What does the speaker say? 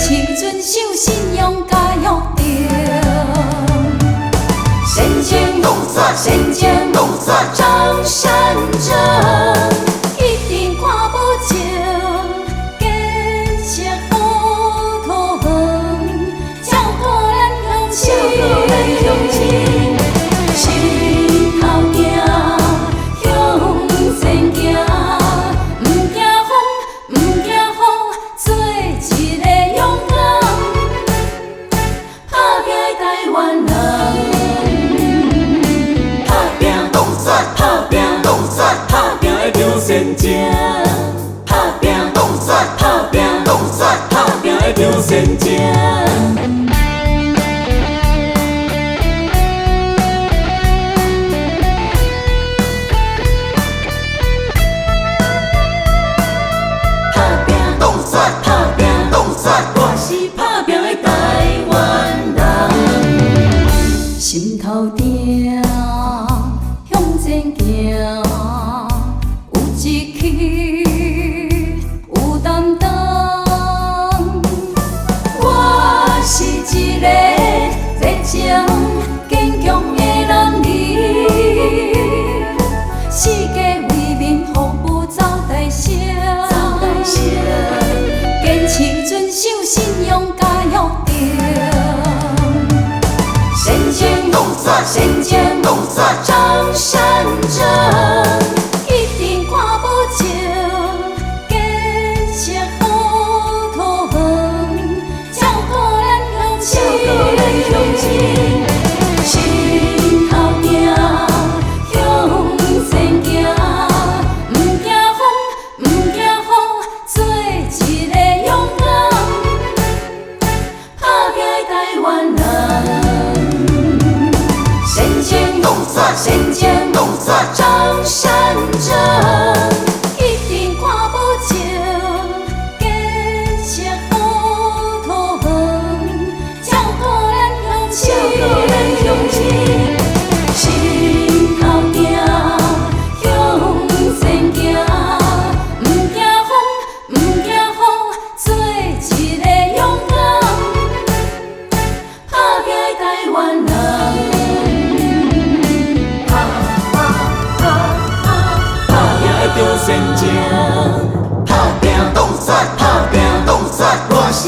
持遵守信用甲约定，先前弄煞，先前弄煞张善政，一定看无情，建设好土园，照顾咱乡亲。心头行，向前行，唔惊风，唔惊雨，做一个勇敢打拼的台湾人。打拼弄煞，打拼弄煞，打拼的张善政。打拼弄煞，打拼弄煞，打拼的张善政。打拼弄煞，我是打拼的台湾人。心头定，向前行，有志气，有担当。我是一个热情坚强的男儿，世界为民服务走大声。坚持遵守信用甲约定，先前弄煞，先前弄煞张善政，一定看无情，建设好土园，照顾咱乡亲。心头定，向前行，唔惊风，唔惊雨，做一个勇敢打拼的台湾人。先前弄煞，先前弄煞张善政，一定看无情，建设好土园，照顾咱乡亲。心头定，向前行，唔惊风，唔惊雨，做一个勇敢打拼的台湾人。打拼的张善政。打拼弄煞，打拼弄煞，我是